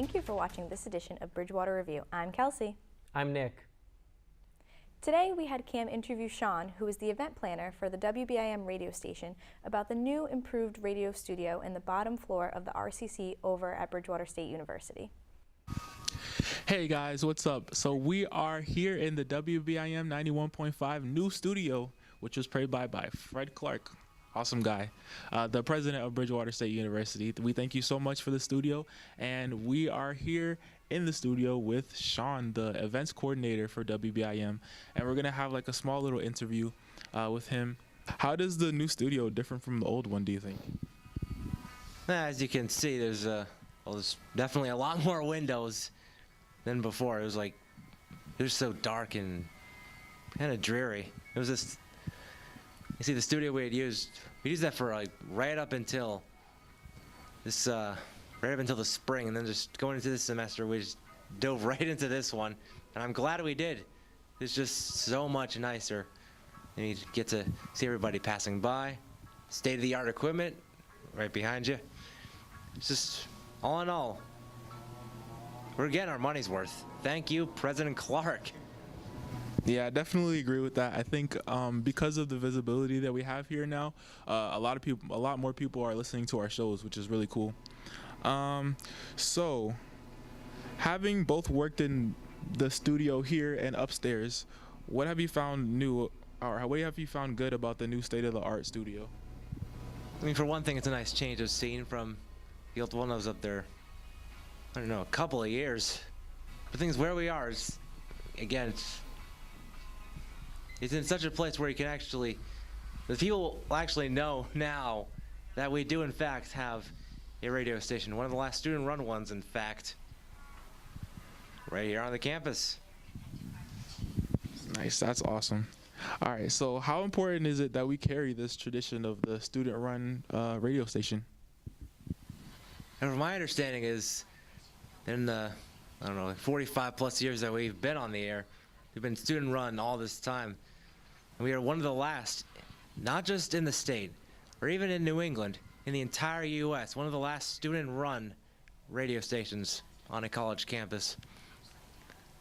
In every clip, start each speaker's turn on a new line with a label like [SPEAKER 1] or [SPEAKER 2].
[SPEAKER 1] Thank you for watching this edition of Bridgewater Review. I'm Kelsey.
[SPEAKER 2] I'm Nick.
[SPEAKER 1] Today we had Cam interview Sean, who is the event planner for the WBIM radio station, about the new improved radio studio in the bottom floor of the RCC over at Bridgewater State University.
[SPEAKER 3] Hey guys, what's up? So we are here in the WBIM 91.5 new studio, which was paid by Fred Clark. Awesome guy, the president of Bridgewater State University. We thank you so much for the studio, and we are here in the studio with Sean, the events coordinator for WBIM, and we're gonna have like a small little interview with him. How does the new studio different from the old one, do you think?
[SPEAKER 4] As you can see, there's definitely a lot more windows than before. It was so dark and kind of dreary. It was just, you see, the studio we used that for like right up until the spring, and then just going into this semester, we just dove right into this one, and I'm glad we did. It's just so much nicer, and you get to see everybody passing by, state-of-the-art equipment right behind you. It's just, all in all, we're getting our money's worth. Thank you, President Clark.
[SPEAKER 3] Yeah, I definitely agree with that. I think because of the visibility that we have here now, a lot more people are listening to our shows, which is really cool. So, having both worked in the studio here and upstairs, what have you found new, or what have you found good about the new state-of-the-art studio?
[SPEAKER 4] I mean, for one thing, it's a nice change of scene from the old one that was up there, I don't know, a couple of years. But things where we are is, again, it's in such a place where you can actually, the people will actually know now that we do in fact have a radio station. One of the last student-run ones, in fact, right here on the campus.
[SPEAKER 3] Nice, that's awesome. All right, so how important is it that we carry this tradition of the student-run radio station?
[SPEAKER 4] And from my understanding is, in the, I don't know, 45 plus years that we've been on the air, we've been student-run all this time. And we are one of the last, not just in the state, or even in New England, in the entire U.S., one of the last student-run radio stations on a college campus.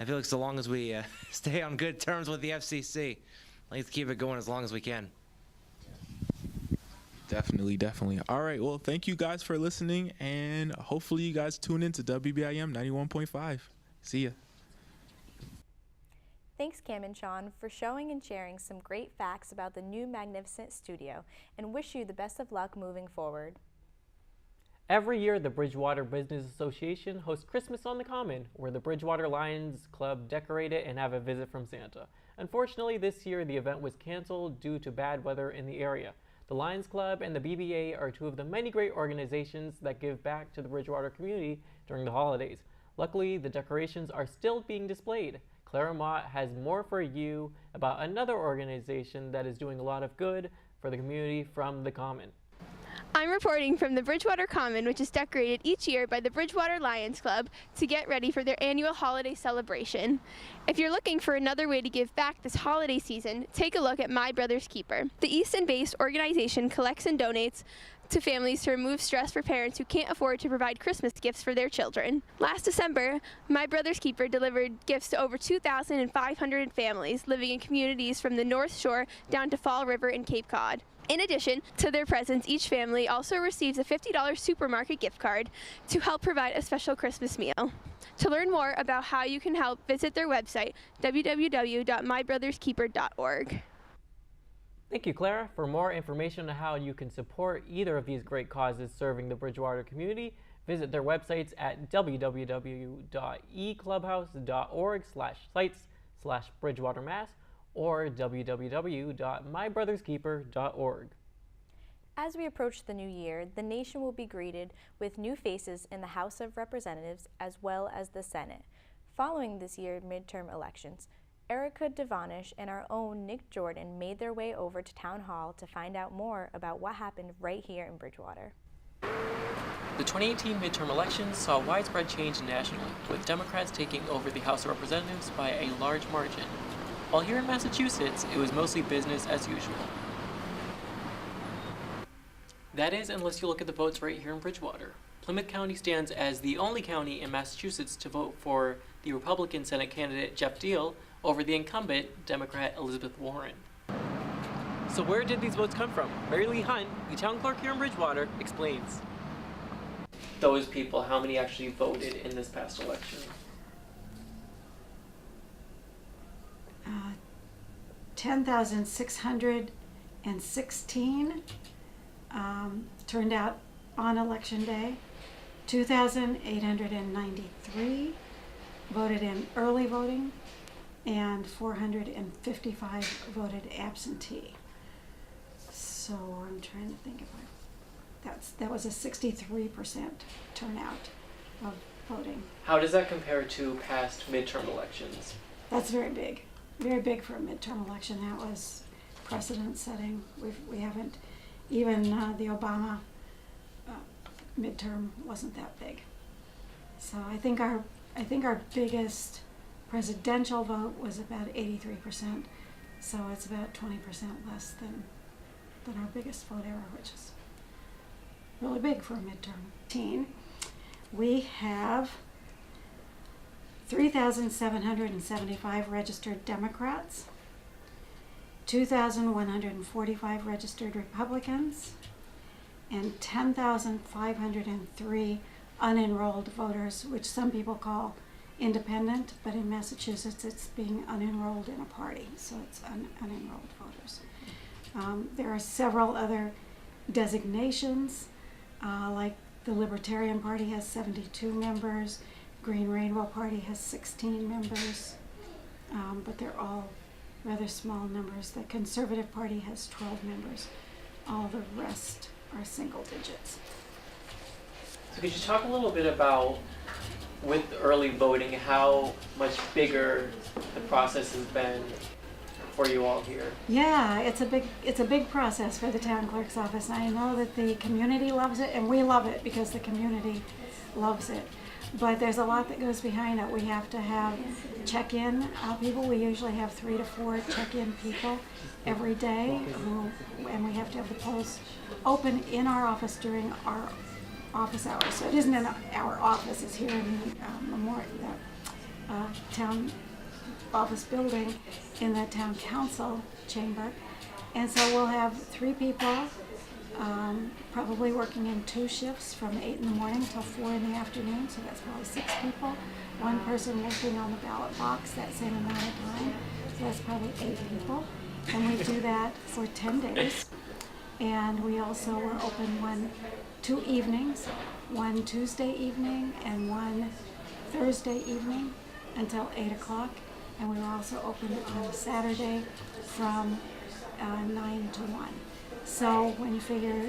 [SPEAKER 4] I feel like so long as we stay on good terms with the FCC, let's keep it going as long as we can.
[SPEAKER 3] Definitely, definitely. All right, well, thank you guys for listening, and hopefully you guys tune in to WBIM 91.5. See ya.
[SPEAKER 1] Thanks, Cam and Sean, for showing and sharing some great facts about the new magnificent studio, and wish you the best of luck moving forward.
[SPEAKER 2] Every year, the Bridgewater Business Association hosts Christmas on the Common, where the Bridgewater Lions Club decorate it and have a visit from Santa. Unfortunately, this year the event was canceled due to bad weather in the area. The Lions Club and the BBA are two of the many great organizations that give back to the Bridgewater community during the holidays. Luckily, the decorations are still being displayed. Clara Mott has more for you about another organization that is doing a lot of good for the community from the Common.
[SPEAKER 5] I'm reporting from the Bridgewater Common, which is decorated each year by the Bridgewater Lions Club to get ready for their annual holiday celebration. If you're looking for another way to give back this holiday season, take a look at My Brother's Keeper. The Easton-based organization collects and donates to families to remove stress for parents who can't afford to provide Christmas gifts for their children. Last December, My Brother's Keeper delivered gifts to over 2,500 families living in communities from the North Shore down to Fall River and Cape Cod. In addition to their presents, each family also receives a $50 supermarket gift card to help provide a special Christmas meal. To learn more about how you can help, visit their website, www.mybrotherskeeper.org.
[SPEAKER 2] Thank you, Clara. For more information on how you can support either of these great causes serving the Bridgewater community, visit their websites at www.eclubhouse.org/sites/BridgewaterMass or www.mybrotherskeeper.org.
[SPEAKER 1] As we approach the new year, the nation will be greeted with new faces in the House of Representatives as well as the Senate. Following this year's midterm elections, Erica Devonish and our own Nick Jordan made their way over to Town Hall to find out more about what happened right here in Bridgewater.
[SPEAKER 6] The 2018 midterm elections saw widespread change nationally, with Democrats taking over the House of Representatives by a large margin. While here in Massachusetts, it was mostly business as usual. That is, unless you look at the votes right here in Bridgewater. Plymouth County stands as the only county in Massachusetts to vote for the Republican Senate candidate Jeff Deal over the incumbent Democrat Elizabeth Warren. So where did these votes come from? Mary Lee Hunt, the town clerk here in Bridgewater, explains. Those people, how many actually voted in this past election?
[SPEAKER 7] 10,616 turned out on election day. 2,893 voted in early voting, and 455 voted absentee. So I'm trying to think if that was a 63% turnout of voting.
[SPEAKER 6] How does that compare to past midterm elections?
[SPEAKER 7] That's very big for a midterm election. That was precedent setting. We haven't, even the Obama midterm wasn't that big. So I think our biggest presidential vote was about 83%. So it's about 20% less than our biggest vote ever, which is really big for a midterm. We have 3,775 registered Democrats, 2,145 registered Republicans, and 10,503 unenrolled voters, which some people call independent, but in Massachusetts it's being unenrolled in a party, so it's unenrolled voters. There are several other designations, like the Libertarian Party has 72 members, Green Rainbow Party has 16 members, but they're all rather small numbers. The Conservative Party has 12 members. All the rest are single digits.
[SPEAKER 6] So could you talk a little bit about, with early voting, how much bigger the process has been for you all here?
[SPEAKER 7] Yeah, it's a big process for the town clerk's office. I know that the community loves it, and we love it because the community loves it. But there's a lot that goes behind it. We have to have check-in people. We usually have 3 to 4 check-in people every day, and we have to have the polls open in our office during our office hours. So it isn't in our office; it's here in the town office building in the town council chamber. And so we'll have 3 people probably working in 2 shifts from 8 in the morning till 4 in the afternoon, so that's probably 6 people. 1 person working on the ballot box that same amount of time, so that's probably 8 people. And we do that for 10 days. And we also were open 2 evenings, 1 Tuesday evening and 1 Thursday evening until 8 o'clock. And we were also open on a Saturday from 9 to 1. So when you figure,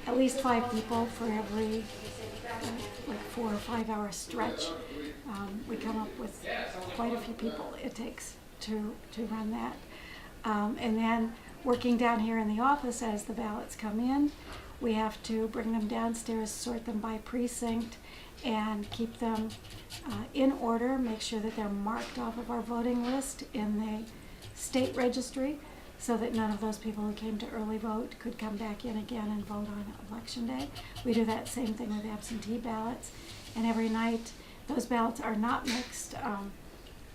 [SPEAKER 7] at least 5 people for every 4 or 5 hour stretch, we come up with quite a few people it takes to run that. And then working down here in the office as the ballots come in, we have to bring them downstairs, sort them by precinct, and keep them in order, make sure that they're marked off of our voting list in the state registry, so that none of those people who came to early vote could come back in again and vote on election day. We do that same thing with absentee ballots, and every night those ballots are not mixed.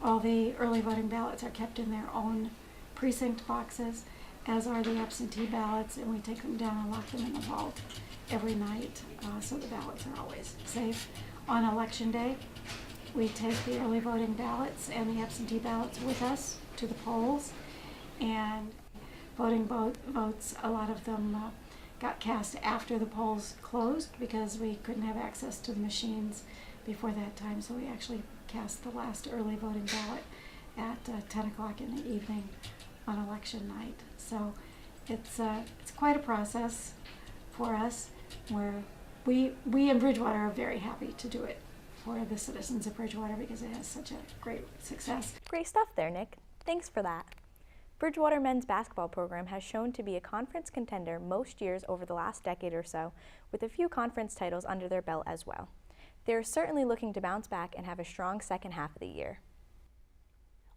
[SPEAKER 7] All the early voting ballots are kept in their own precinct boxes, as are the absentee ballots, and we take them down and lock them in the vault every night, so the ballots are always safe. On election day, we take the early voting ballots and the absentee ballots with us to the polls, and voting votes, a lot of them got cast after the polls closed because we couldn't have access to the machines before that time, so we actually cast the last early voting ballot at 10 o'clock in the evening on election night. So it's quite a process for us, where we in Bridgewater are very happy to do it for the citizens of Bridgewater because it has such a great success.
[SPEAKER 1] Great stuff there, Nick. Thanks for that. Bridgewater men's basketball program has shown to be a conference contender most years over the last decade or so, with a few conference titles under their belt as well. They are certainly looking to bounce back and have a strong second half of the year.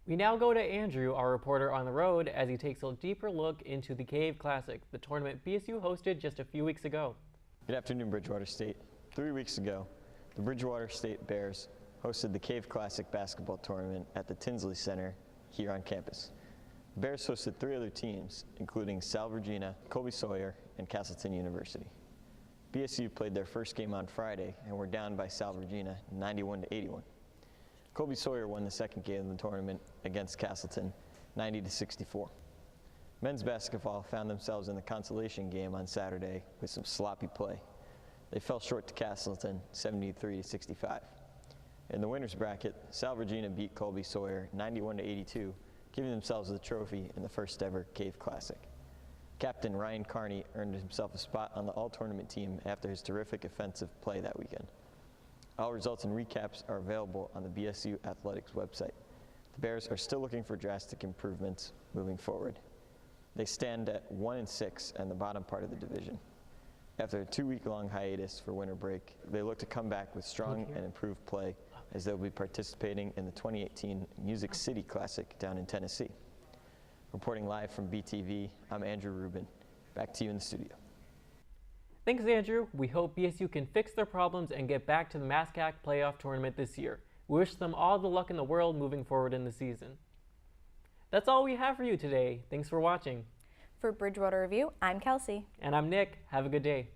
[SPEAKER 2] We now go to Andrew, our reporter on the road, as he takes a deeper look into the Cave Classic, the tournament BSU hosted just a few weeks ago.
[SPEAKER 8] Good afternoon, Bridgewater State. 3 weeks ago, the Bridgewater State Bears hosted the Cave Classic basketball tournament at the Tinsley Center here on campus. The Bears hosted 3 other teams, including Sal Virginia, Colby Sawyer, and Castleton University. BSU played their first game on Friday and were down by Sal Virginia 91-81. Colby Sawyer won the second game of the tournament against Castleton 90-64. Men's basketball found themselves in the consolation game on Saturday with some sloppy play. They fell short to Castleton 73-65. In the winners bracket, Sal Virginia beat Colby Sawyer 91-82, giving themselves the trophy in the first ever Cave Classic. Captain Ryan Carney earned himself a spot on the all-tournament team after his terrific offensive play that weekend. All results and recaps are available on the BSU Athletics website. The Bears are still looking for drastic improvements moving forward. They stand at 1-6 in the bottom part of the division. After a 2-week-long hiatus for winter break, they look to come back with strong and improved play as they'll be participating in the 2018 Music City Classic down in Tennessee. Reporting live from BTV, I'm Andrew Rubin. Back to you in the studio.
[SPEAKER 2] Thanks, Andrew. We hope BSU can fix their problems and get back to the MASCAC playoff tournament this year. We wish them all the luck in the world moving forward in the season. That's all we have for you today. Thanks for watching.
[SPEAKER 1] For Bridgewater Review, I'm Kelsey.
[SPEAKER 2] And I'm Nick. Have a good day.